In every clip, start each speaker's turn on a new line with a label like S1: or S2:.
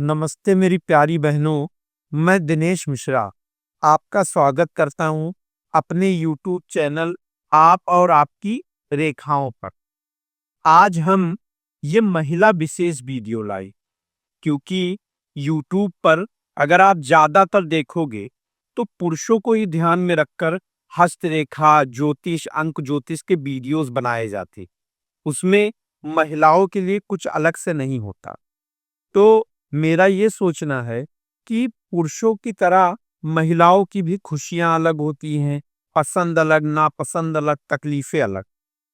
S1: नमस्ते मेरी प्यारी बहनों, मैं दिनेश मिश्रा आपका स्वागत करता हूं अपने YouTube चैनल आप और आपकी रेखाओं पर। आज हम ये महिला विशेष वीडियो लाए क्योंकि YouTube पर अगर आप ज्यादातर देखोगे तो पुरुषों को ही ध्यान में रखकर हस्तरेखा, ज्योतिष, अंक ज्योतिष के वीडियोस बनाए जाते। उसमें महिलाओं के लिए कुछ अलग से नहीं होता। तो मेरा ये सोचना है कि पुरुषों की तरह महिलाओं की भी खुशियां अलग होती हैं, पसंद अलग, नापसंद अलग, तकलीफें अलग।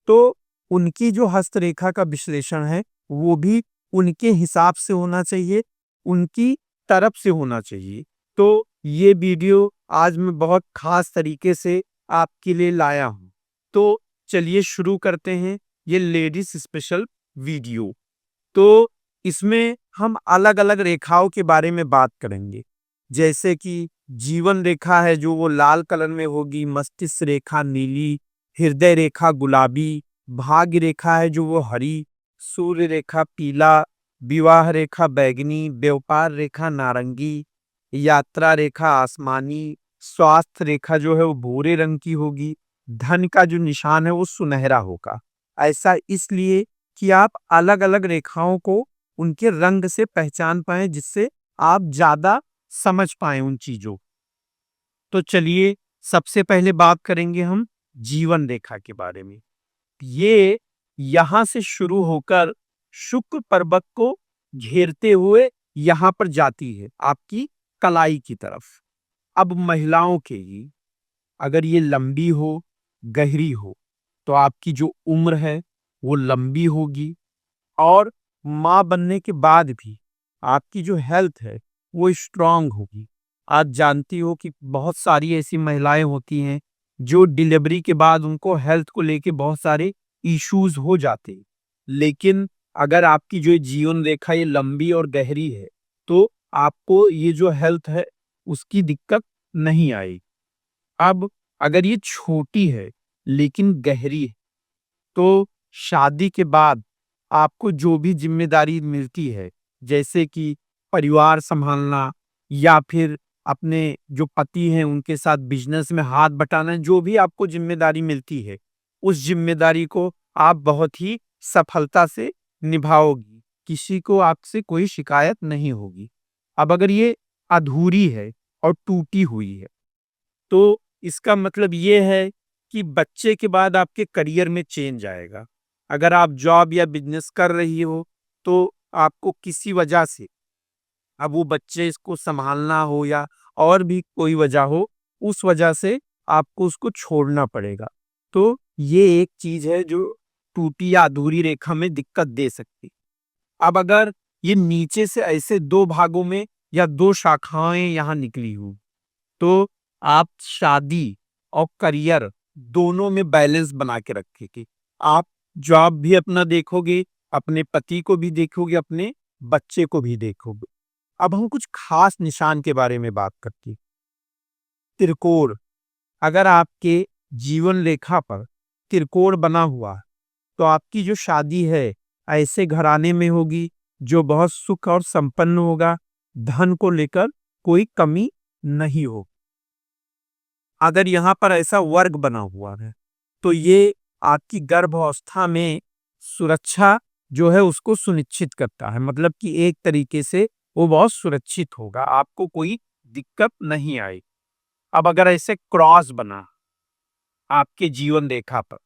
S1: तो उनकी जो हस्तरेखा का विश्लेषण है, वो भी उनके हिसाब से होना चाहिए, उनकी तरफ से होना चाहिए। तो ये वीडियो आज मैं बहुत खास तरीके से आपके लिए लाया हूँ। तो चलिए शुरू करते हैं ये लेडीज स्पेशल वीडियो। तो इसमें हम अलग-अलग रेखाओं के बारे में बात करेंगे। जैसे कि जीवन रेखा है जो वो लाल कलर में होगी, मस्तिष्क रेखा नीली, हृदय रेखा गुलाबी, भाग्य रेखा है जो वो हरी, सूर्य रेखा पीला, विवाह रेखा बैंगनी, व्यापार रेखा नारंगी, यात्रा रेखा आसमानी, स्वास्थ्य रेखा जो है वो भूरे रंग की होगी, धन का जो निशान है वो सुनहरा होगा। ऐसा इसलिए कि आप अलग-अलग रेखाओं को उनके रंग से पहचान पाएं, जिससे आप ज्यादा समझ पाएं उन चीजों। तो चलिए सबसे पहले बात करेंगे हम जीवन रेखा के बारे में। ये यहां से शुरू होकर शुक्र पर्वत को घेरते हुए यहां पर जाती है आपकी कलाई की तरफ। अब महिलाओं के लिए अगर ये लंबी हो, गहरी हो, तो आपकी जो उम्र है वो लंबी होगी और माँ बनने के बाद भी आपकी जो हेल्थ है वो स्ट्रांग होगी। आप जानती हो कि बहुत सारी ऐसी महिलाएं होती हैं जो डिलीवरी के बाद उनको हेल्थ को लेके बहुत सारे इश्यूज हो जाते हैं। लेकिन अगर आपकी जो जीवन रेखा ये लंबी और गहरी है तो आपको ये जो हेल्थ है उसकी दिक्कत नहीं आएगी। अब अगर ये छोटी है लेकिन गहरी है तो शादी के बाद आपको जो भी जिम्मेदारी मिलती है, जैसे कि परिवार संभालना या फिर अपने जो पति हैं उनके साथ बिजनेस में हाथ बटाना, जो भी आपको जिम्मेदारी मिलती है, उस जिम्मेदारी को आप बहुत ही सफलता से निभाओगी। किसी को आपसे कोई शिकायत नहीं होगी। अब अगर ये अधूरी है और टूटी हुई है, तो इसका मतलब ये है कि बच्चे के बाद आपके करियर में चेंज आएगा। अगर आप जॉब या बिजनेस कर रही हो तो आपको किसी वजह से, अब वो बच्चे इसको संभालना हो या और भी कोई वजह हो, उस वजह से आपको उसको छोड़ना पड़ेगा। तो ये एक चीज है जो टूटी या अधूरी रेखा में दिक्कत दे सकती। अब अगर ये नीचे से ऐसे दो भागों में या दो शाखाएं यहाँ निकली हो, तो आप शादी और करियर दोनों में बैलेंस बना के रखेंगे। आप जॉब भी अपना देखोगे, अपने पति को भी देखोगे, अपने बच्चे को भी देखोगे। अब हम कुछ खास निशान के बारे में बात करते हैं। त्रिकोण, अगर आपके जीवन रेखा पर त्रिकोण बना हुआ है, तो आपकी जो शादी है ऐसे घराने में होगी जो बहुत सुख और संपन्न होगा। धन को लेकर कोई कमी नहीं होगी। अगर यहाँ पर ऐसा वर्ग बना हुआ है तो ये आपकी गर्भावस्था में सुरक्षा जो है उसको सुनिश्चित करता है। मतलब कि एक तरीके से वो बहुत सुरक्षित होगा, आपको कोई दिक्कत नहीं आएगी। अब अगर ऐसे क्रॉस बना आपके जीवन रेखा पर,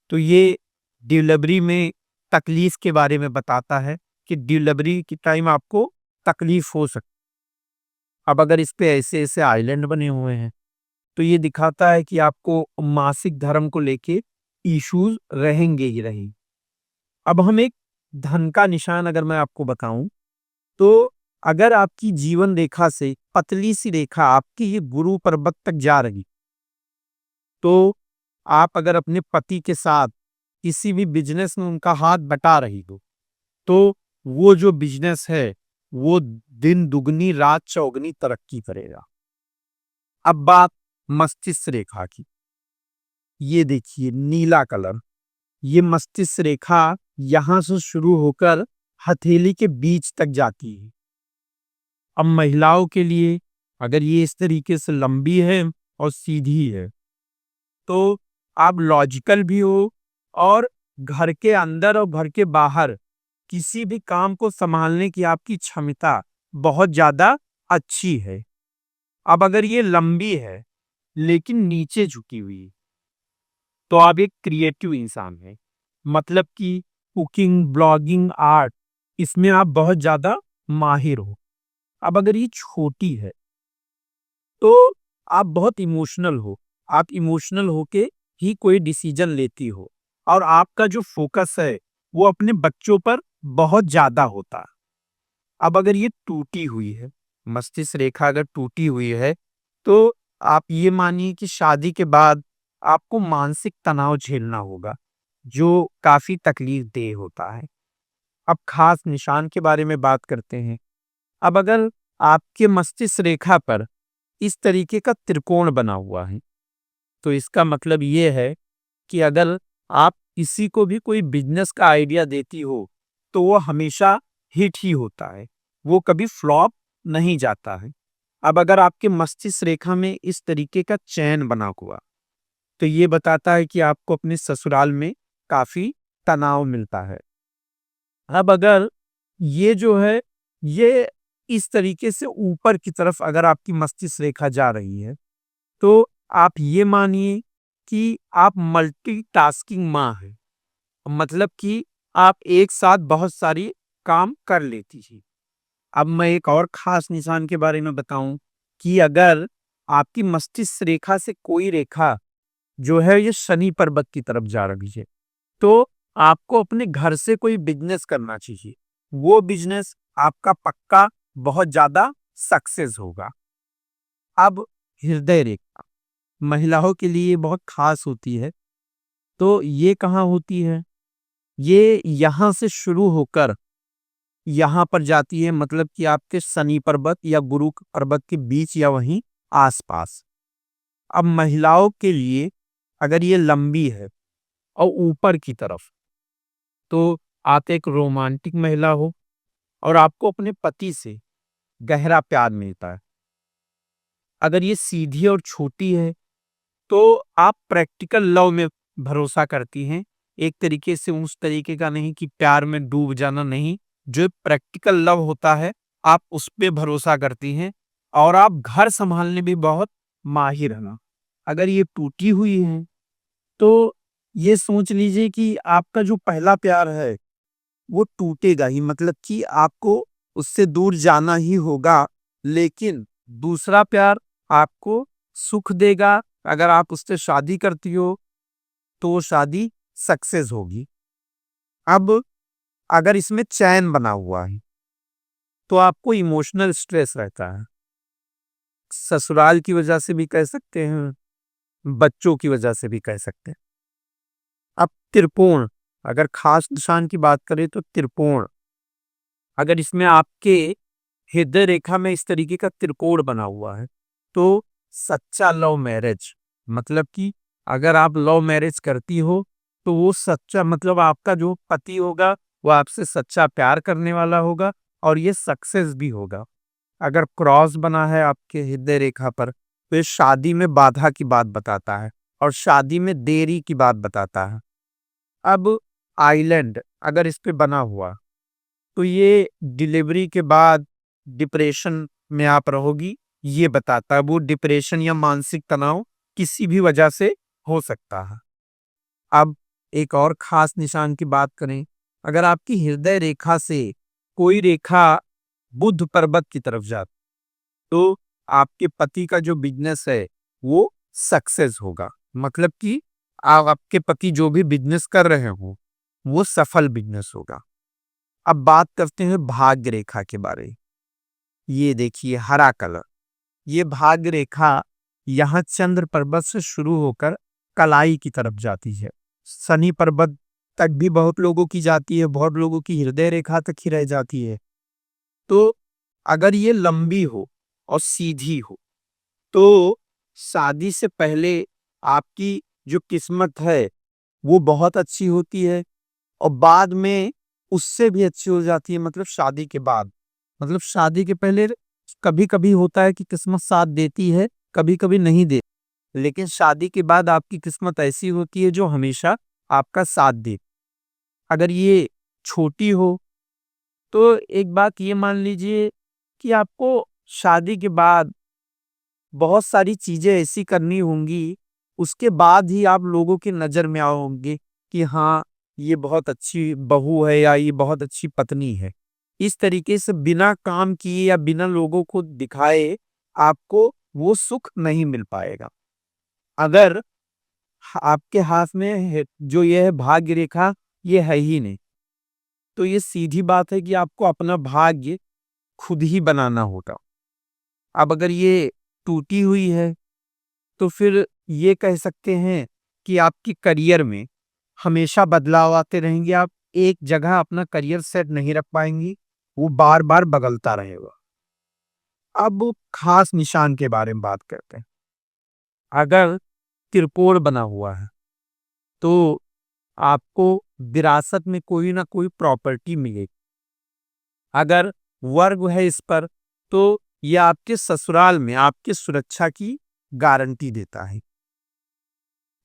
S1: तो ये डिलीवरी में तकलीफ के बारे में बताता है कि डिलीवरी के टाइम आपको तकलीफ हो सकती। अब अगर इस पे ऐसे ऐसे आइलैंड बने हुए हैं तो ये दिखाता है कि आपको मासिक धर्म को लेके इश्यूज रहेंगे ही रहेंगे। अब हम एक धन का निशान अगर मैं आपको बताऊं, तो अगर आपकी जीवन रेखा से पतली सी रेखा आपकी ये गुरु पर्वत तक जा रही, तो आप अगर अपने पति के साथ किसी भी बिजनेस में उनका हाथ बटा रही हो, तो वो जो बिजनेस है वो दिन दुगनी रात चौगनी तरक्की करेगा। अब बात मस्तिष्क रेखा की। ये देखिए नीला कलर, ये मस्तिष्क रेखा यहां से शुरू होकर हथेली के बीच तक जाती है। अब महिलाओं के लिए अगर ये इस तरीके से लंबी है और सीधी है, तो आप लॉजिकल भी हो और घर के अंदर और घर के बाहर किसी भी काम को संभालने की आपकी क्षमता बहुत ज़्यादा अच्छी है। अब अगर ये लंबी है, लेकिन नीचे झुकी हुई है, तो आप एक क्रिएटिव इंसान हैं। मतलब कि कुकिंग, ब्लॉगिंग, आर्ट इसमें आप बहुत ज़्यादा माहिर हो। अब अगर ये छोटी है, तो आप बहुत इमोशनल हो। आप इमोशनल होके ही कोई डिसीजन लेती हो और आपका जो फोकस है, वो अपने बच्चों पर बहुत ज़्यादा होता है। अब अगर ये टूटी हुई है, मस्तिष्क रेखा अगर टूटी हुई है, तो आप ये मानिए कि शादी के बाद आपको मानसिक तनाव झेलना होगा, जो काफ़ी तकलीफ़देह होता है। अब खास निशान के बारे में बात करते हैं। अब अगर आपके मस्तिष्क रेखा पर इस तरीके का त्रिकोण बना हुआ है, तो इसका मतलब ये है कि अगर आप किसी को भी कोई बिज़नेस का आइडिया देती हो, तो वो हमेशा हिट ही होता है, वो कभी फ्लॉप नहीं जाता है। अब अगर आपके मस्तिष्क रेखा में इस तरीके का चैन बना हुआ, तो ये बताता है कि आपको अपने ससुराल में काफ़ी तनाव मिलता है। अब अगर ये जो है, ये इस तरीके से ऊपर की तरफ अगर आपकी मस्तिष्क रेखा जा रही है, तो आप ये मानिए कि आप मल्टीटास्किंग माँ हैं। मतलब कि आप एक साथ बहुत सारी काम कर लेती हैं। अब मैं एक और खास निशान के बारे में बताऊं कि अगर आपकी मस्तिष्क रेखा से कोई रेखा जो है ये शनि पर्वत की तरफ जा रही है, तो आपको अपने घर से कोई बिजनेस करना चाहिए। वो बिजनेस आपका पक्का बहुत ज्यादा सक्सेस होगा। अब हृदय रेखा महिलाओं के लिए बहुत खास होती है। तो ये कहाँ होती है? ये यहाँ से शुरू होकर यहाँ पर जाती है, मतलब कि आपके शनि पर्वत या गुरु पर्वत के बीच या वहीं आसपास। अब महिलाओं के लिए अगर ये लंबी है और ऊपर की तरफ, तो आप एक रोमांटिक महिला हो और आपको अपने पति से गहरा प्यार मिलता है। अगर ये सीधी और छोटी है, तो आप प्रैक्टिकल लव में भरोसा करती हैं। एक तरीके से उस तरीके का नहीं कि प्यार में डूब जाना नहीं, जो प्रैक्टिकल लव होता है, आप उस पे भरोसा करती हैं और आप घर सँभालने भी बहुत माहिर हैं। अगर ये टूटी हुई है, तो ये सोच लीजिए कि आपका जो पहला प्यार है, वो टूटेगा ही, मतलब कि आपको उससे दूर जाना ही होगा, लेकिन दूसरा प्यार आपको सुख देगा। अगर आप उससे शादी करती हो, तो वो शादी सक्सेस होगी। अब अगर इसमें चैन बना हुआ है, तो आपको इमोशनल स्ट्रेस रहता है। ससुराल की वजह से भी कह सकते हैं, बच्चों की वजह से भी कह सकते हैं। अब त्रिकोण, अगर खास निशान की बात करें तो त्रिकोण, अगर इसमें आपके हृदय रेखा में इस तरीके का त्रिकोण बना हुआ है, तो सच्चा लव मैरिज, मतलब कि अगर आप लव मैरिज करती हो, तो वो सच्चा मतलब आपका जो पति होगा, वो आपसे सच्चा प्यार करने वाला होगा और ये सक्सेस भी होगा। अगर क्रॉस बना है आपके हृदय रेखा पर, तो ये शादी में बाधा की बात बताता है और शादी में देरी की बात बताता है। अब आइलैंड अगर इस पे बना हुआ, तो ये डिलीवरी के बाद डिप्रेशन में आप रहोगी, ये बताता है। वो डिप्रेशन या मानसिक तनाव किसी भी वजह से हो सकता है। अब एक और खास निशान की बात करें, अगर आपकी हृदय रेखा से कोई रेखा बुध पर्वत की तरफ जाती, तो आपके पति का जो बिजनेस है, वो सक्सेस होगा। मतलब कि आपके पति जो भी बिजनेस कर रहे हो, वो सफल बिजनेस होगा। अब बात करते हैं भाग्य रेखा के बारे में। ये देखिए हरा कलर, ये भाग्य रेखा यहाँ चंद्र पर्वत से शुरू होकर कलाई की तरफ जाती है। शनि पर्वत तक भी बहुत लोगों की जाती है, बहुत लोगों की हृदय रेखा तक ही रह जाती है। तो अगर ये लंबी हो और सीधी हो, तो शादी से पहले आपकी जो किस्मत है, वो बहुत अच्छी होती है और बाद में उससे भी अच्छी हो जाती है, मतलब शादी के बाद। मतलब शादी के पहले कभी कभी होता है कि किस्मत साथ देती है, कभी कभी नहीं देती, लेकिन शादी के बाद आपकी किस्मत ऐसी होती है जो हमेशा आपका साथ दे। अगर ये छोटी हो तो एक बात ये मान लीजिए कि आपको शादी के बाद बहुत सारी चीजें ऐसी करनी होंगी, उसके बाद ही आप लोगों की नजर में आओगे कि हाँ, ये बहुत अच्छी बहू है या ये बहुत अच्छी पत्नी है। इस तरीके से बिना काम किए या बिना लोगों को दिखाए आपको वो सुख नहीं मिल पाएगा। अगर आपके हाथ में जो ये है भाग्य रेखा, ये है ही नहीं, तो ये सीधी बात है कि आपको अपना भाग्य खुद ही बनाना होगा। अब अगर ये टूटी हुई है तो फिर ये कह सकते हैं कि आपकी करियर में हमेशा बदलाव आते रहेंगे। आप एक जगह अपना करियर सेट नहीं रख पाएंगी, वो बार बार बदलता रहेगा। अब खास निशान के बारे में बात करते हैं। अगर त्रिकोण बना हुआ है तो आपको विरासत में कोई ना कोई प्रॉपर्टी मिलेगी। अगर वर्ग है इस पर तो यह आपके ससुराल में आपकी सुरक्षा की गारंटी देता है।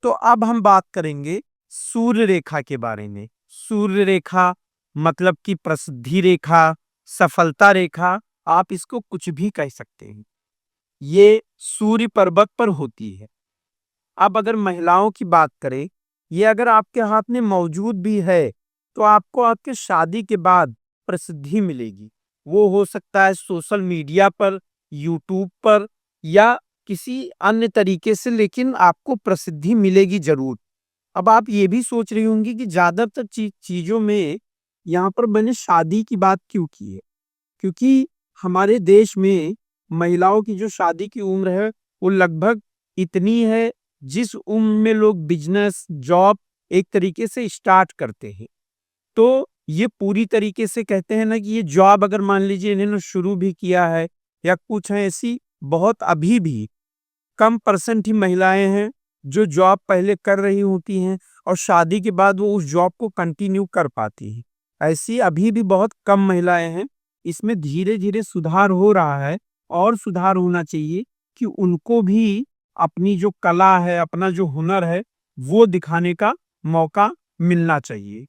S1: तो अब हम बात करेंगे सूर्य रेखा के बारे में। सूर्य रेखा मतलब कि प्रसिद्धि रेखा, सफलता रेखा, आप इसको कुछ भी कह सकते हैं। ये सूर्य पर्वत पर होती है। अब अगर महिलाओं की बात करें, ये अगर आपके हाथ में मौजूद भी है तो आपको आपके शादी के बाद प्रसिद्धि मिलेगी। वो हो सकता है सोशल मीडिया पर, यूट्यूब पर या किसी अन्य तरीके से, लेकिन आपको प्रसिद्धि मिलेगी जरूर। अब आप ये भी सोच रही होंगी कि ज्यादातर चीजों में यहाँ पर मैंने शादी की बात क्यों की है, क्योंकि हमारे देश में महिलाओं की जो शादी की उम्र है वो लगभग इतनी है जिस उम्र में लोग बिजनेस जॉब एक तरीके से स्टार्ट करते हैं। तो ये पूरी तरीके से कहते हैं ना कि ये जॉब अगर मान लीजिए इन्होंने शुरू भी किया है या कुछ है, ऐसी बहुत अभी भी कम परसेंट ही महिलाएं हैं जो जॉब पहले कर रही होती हैं और शादी के बाद वो उस जॉब को कंटिन्यू कर पाती हैं। ऐसी अभी भी बहुत कम महिलाएं हैं। इसमें धीरे धीरे सुधार हो रहा है और सुधार होना चाहिए कि उनको भी अपनी जो कला है, अपना जो हुनर है, वो दिखाने का मौका मिलना चाहिए।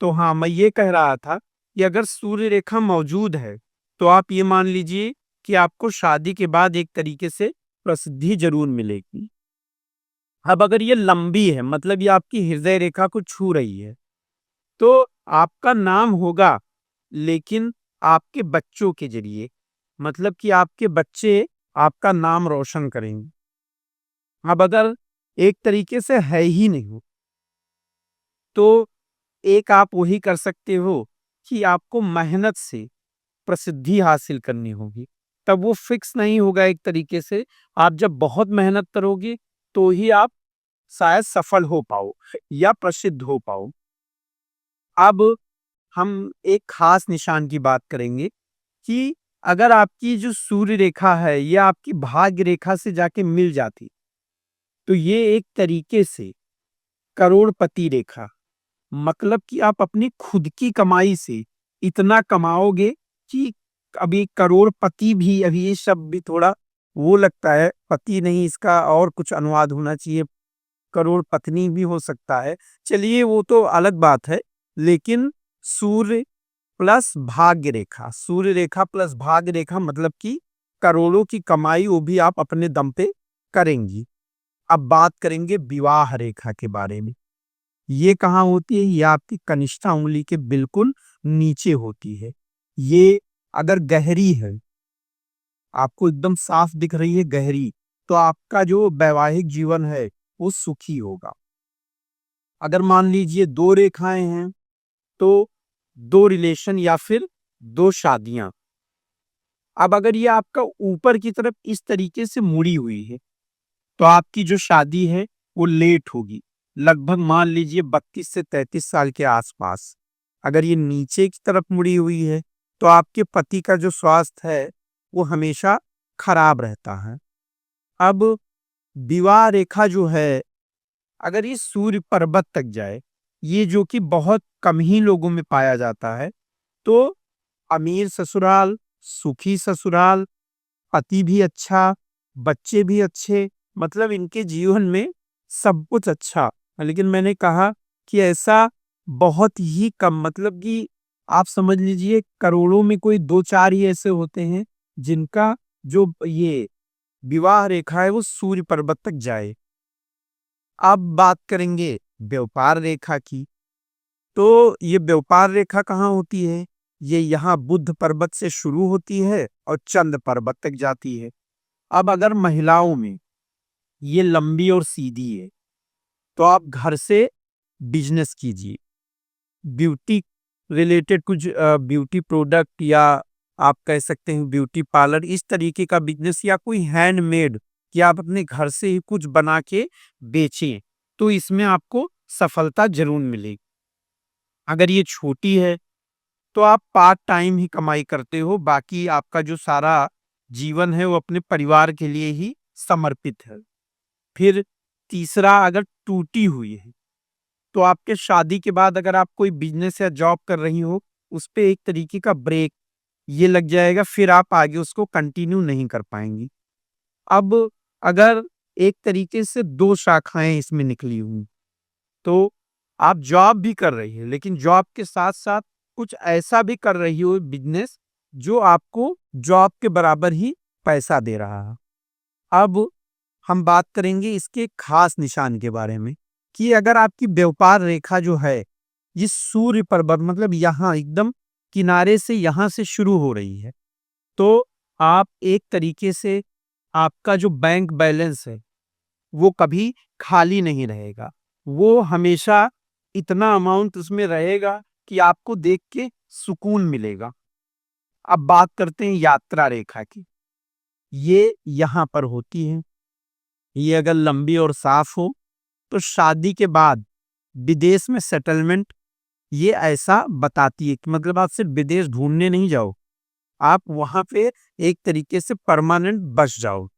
S1: तो हाँ, मैं ये कह रहा था कि अगर सूर्य रेखा मौजूद है तो आप ये मान लीजिए कि आपको शादी के बाद एक तरीके से प्रसिद्धि जरूर मिलेगी। अब अगर ये लंबी है, मतलब ये आपकी हृदय रेखा को छू रही है, तो आपका नाम होगा, लेकिन आपके बच्चों के जरिए, मतलब कि आपके बच्चे आपका नाम रोशन करेंगे। अब अगर एक तरीके से है ही नहीं तो एक आप वही कर सकते हो कि आपको मेहनत से प्रसिद्धि हासिल करनी होगी। तब वो फिक्स नहीं होगा एक तरीके से। आप जब बहुत मेहनत करोगे तो ही आप शायद सफल हो पाओ या प्रसिद्ध हो पाओ। अब हम एक खास निशान की बात करेंगे कि अगर आपकी जो सूर्य रेखा है ये आपकी भाग्य रेखा से जाके मिल जाती तो ये एक तरीके से करोड़पति रेखा, मतलब कि आप अपनी खुद की कमाई से इतना कमाओगे कि अभी करोड़पति भी, अभी ये शब्द भी थोड़ा वो लगता है, पति नहीं, इसका और कुछ अनुवाद होना चाहिए, करोड़ पत्नी भी हो सकता है। चलिए वो तो अलग बात है, लेकिन सूर्य प्लस भाग्य रेखा, सूर्य रेखा प्लस भाग्य रेखा मतलब कि करोड़ों की कमाई वो भी आप अपने दम पे करेंगी। अब बात करेंगे विवाह रेखा के बारे में। ये कहाँ होती है? ये आपकी कनिष्ठा उंगली के बिल्कुल नीचे होती है। ये अगर गहरी है, आपको एकदम साफ दिख रही है गहरी, तो आपका जो वैवाहिक जीवन है वो सुखी होगा। अगर मान लीजिए दो रेखाएं हैं तो दो रिलेशन या फिर दो शादियां। अब अगर ये आपका ऊपर की तरफ इस तरीके से मुड़ी हुई है तो आपकी जो शादी है वो लेट होगी, लगभग मान लीजिए 32 से 33 साल के आसपास। अगर ये नीचे की तरफ मुड़ी हुई है तो आपके पति का जो स्वास्थ्य है वो हमेशा खराब रहता है। अब विवाह रेखा जो है, अगर ये सूर्य पर्वत तक जाए, ये जो कि बहुत कम ही लोगों में पाया जाता है, तो अमीर ससुराल, सुखी ससुराल पति भी अच्छा, बच्चे भी अच्छे, मतलब इनके जीवन में सब कुछ अच्छा। लेकिन मैंने कहा कि ऐसा बहुत ही कम, मतलब कि आप समझ लीजिए करोड़ों में कोई 2-4 ही ऐसे होते हैं जिनका जो ये विवाह रेखा है वो सूर्य पर्वत तक जाए। अब बात करेंगे व्यापार रेखा की। तो ये व्यापार रेखा कहाँ होती है? ये यहाँ बुध पर्वत से शुरू होती है और चंद्र पर्वत तक जाती है। अब अगर महिलाओं में ये लंबी और सीधी है, तो आप घर से बिजनेस कीजिए। ब्यूटी रिलेटेड कुछ ब्यूटी प्रोडक्ट, या आप कह सकते हैं ब्यूटी पार्लर, इस तरीके का बिजनेस, या कोई हैंडमेड कि आप अपने घर से ही कुछ बना के बेचें, तो इसमें आपको सफलता जरूर मिलेगी। अगर ये छोटी है तो आप पार्ट टाइम ही कमाई करते हो, बाकी आपका जो सारा जीवन है वो अपने परिवार के लिए ही समर्पित है। फिर तीसरा, अगर टूटी हुई है तो आपके शादी के बाद अगर आप कोई बिजनेस या जॉब कर रही हो, उस पे एक तरीके का ब्रेक ये लग जाएगा, फिर आप आगे उसको कंटिन्यू नहीं कर पाएंगी। अब अगर एक तरीके से 2 शाखाएं इसमें निकली हुई, तो आप जॉब भी कर रही है, लेकिन जॉब के साथ साथ कुछ ऐसा भी कर रही हो बिजनेस जो आपको जॉब के बराबर ही पैसा दे रहा है। अब हम बात करेंगे इसके खास निशान के बारे में, कि अगर आपकी व्यापार रेखा जो है ये सूर्य पर्वत, मतलब यहाँ एकदम किनारे से यहाँ से शुरू हो रही है, तो आप एक तरीके से आपका जो बैंक बैलेंस है वो कभी खाली नहीं रहेगा। वो हमेशा इतना अमाउंट उसमें रहेगा कि आपको देख के सुकून मिलेगा। अब बात करते हैं यात्रा रेखा की। ये यहाँ पर होती है। ये अगर लंबी और साफ हो तो शादी के बाद विदेश में सेटलमेंट ये ऐसा बताती है कि मतलब आप सिर्फ विदेश ढूंढने नहीं जाओ, आप वहां पे एक तरीके से परमानेंट बस जाओ।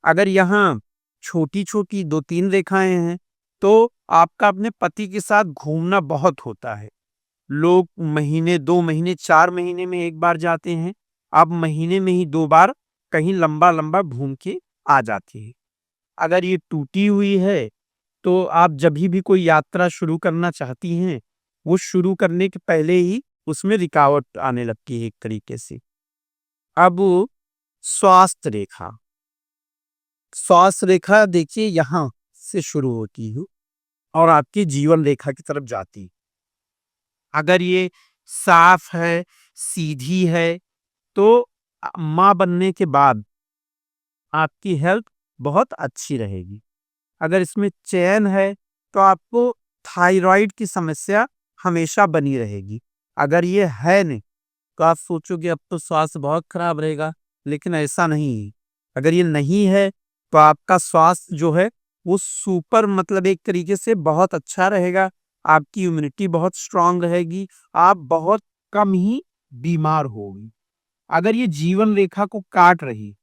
S1: अगर यहाँ छोटी-छोटी 2-3 रेखाएँ हैं, तो आपका अपने पति के साथ घूमना बहुत होता है। लोग महीने, 2 महीने, 4 महीने में 1 बार जाते हैं। आप महीने में ही 2 बार कहीं लंबा-लंबा घूम के आ जाते हैं। अगर ये टूटी हुई है, तो आप जभी भी कोई यात्रा शुरू करना चाहती हैं, वो शुरू करने के पहले ही उसमें रुकावट आने लगती है एक तरीके से। अब स्वास्थ्य रेखा। स्वास्थ्य रेखा देखिए यहाँ से शुरू होती है और आपकी जीवन रेखा की तरफ जाती है। अगर ये साफ है, सीधी है, तो माँ बनने के बाद आपकी हेल्थ बहुत अच्छी रहेगी। अगर इसमें चयन है, तो आपको थायराइड की समस्या हमेशा बनी रहेगी। अगर ये है नहीं, तो आप सोचोगे अब तो स्वास्थ्य बहुत खराब रहेगा, लेकिन ऐसा नहीं है। अगर ये नहीं है, तो आपका स्वास्थ्य जो है वो सुपर, मतलब एक तरीके से बहुत अच्छा रहेगा। आपकी इम्यूनिटी बहुत स्ट्रांग रहेगी, आप बहुत कम ही बीमार होगी। अगर ये जीवन रेखा को काट रही,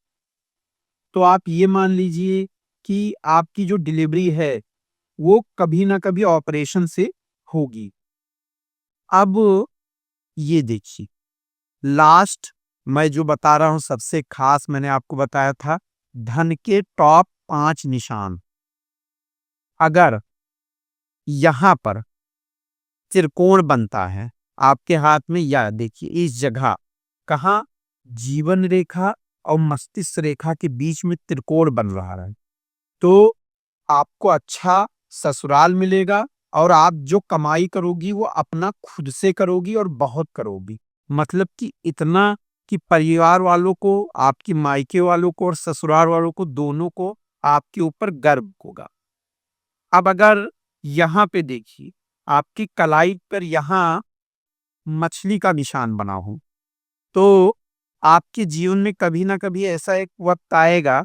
S1: तो आप ये मान लीजिए कि आपकी जो डिलीवरी है वो कभी ना कभी ऑपरेशन से होगी। अब ये देखिए, लास्ट मैं जो बता रहा हूं सबसे खास, मैंने आपको बताया था धन के टॉप 5 निशान। अगर यहाँ पर त्रिकोण बनता है आपके हाथ में, या देखिए इस जगह कहाँ, जीवन रेखा और मस्तिष्क रेखा के बीच में त्रिकोण बन रहा है, तो आपको अच्छा ससुराल मिलेगा और आप जो कमाई करोगी वो अपना खुद से करोगी और बहुत करोगी। मतलब कि इतना कि परिवार वालों को, आपकी मायके वालों को और ससुराल वालों को, दोनों को आपके ऊपर गर्व होगा। अब अगर यहाँ पे देखिए आपकी कलाई पर यहाँ मछली का निशान बना हो, तो आपके जीवन में कभी ना कभी ऐसा एक वक्त आएगा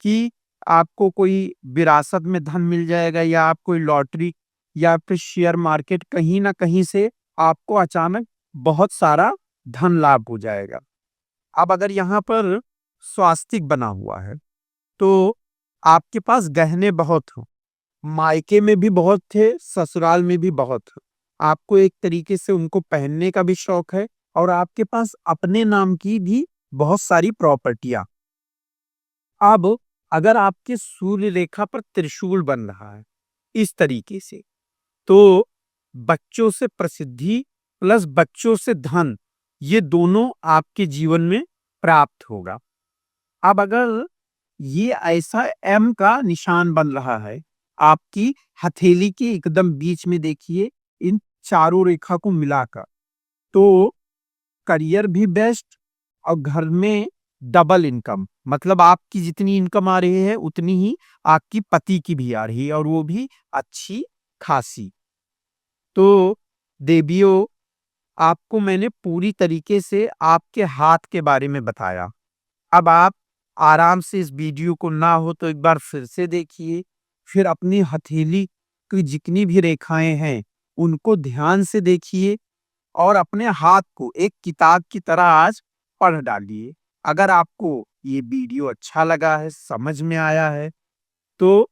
S1: कि आपको कोई विरासत में धन मिल जाएगा, या आप कोई लॉटरी या फिर शेयर मार्केट कहीं ना कहीं से आपको अचानक बहुत सारा धन लाभ हो जाएगा। अब अगर यहाँ पर स्वास्तिक बना हुआ है, तो आपके पास गहने बहुत हो, मायके में भी बहुत थे, ससुराल में भी बहुत हो, आपको एक तरीके से उनको पहनने का भी शौक है, और आपके पास अपने नाम की भी बहुत सारी प्रॉपर्टियां, अब अगर आपके सूर्य रेखा पर त्रिशूल बन रहा है इस तरीके से, तो बच्चों से प्रसिद्धि प्लस बच्चों से धन, ये दोनों आपके जीवन में प्राप्त होगा। अब अगर ये ऐसा एम का निशान बन रहा है आपकी हथेली के एकदम बीच में, देखिए इन चारों रेखा को मिलाकर, तो करियर भी बेस्ट और घर में डबल इनकम, मतलब आपकी जितनी इनकम आ रही है उतनी ही आपकी पति की भी आ रही है, और वो भी अच्छी खासी। तो देवियों, आपको मैंने पूरी तरीके से आपके हाथ के बारे में बताया। अब आप आराम से इस वीडियो को ना हो तो एक बार फिर से देखिए, फिर अपनी हथेली की जितनी भी रेखाएं हैं उनको ध्यान से देखिए और अपने हाथ को एक किताब की तरह आज पढ़ डालिए। अगर आपको ये वीडियो अच्छा लगा है, समझ में आया है, तो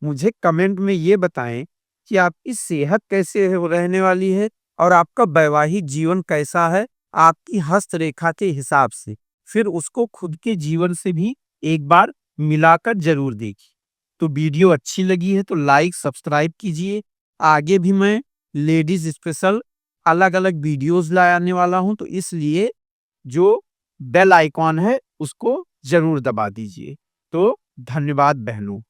S1: मुझे कमेंट में ये बताएं कि आपकी सेहत कैसे रहने वाली है और आपका वैवाहिक जीवन कैसा है आपकी हस्तरेखा के हिसाब से। फिर उसको खुद के जीवन से भी एक बार मिलाकर जरूर देखिए। तो वीडियो अच्छी लगी है तो लाइक सब्सक्राइब कीजिए। आगे भी मैं लेडीज स्पेशल अलग अलग वीडियोस लाने वाला हूं, तो इसलिए जो बेल आइकॉन है उसको जरूर दबा दीजिए। तो धन्यवाद बहनों।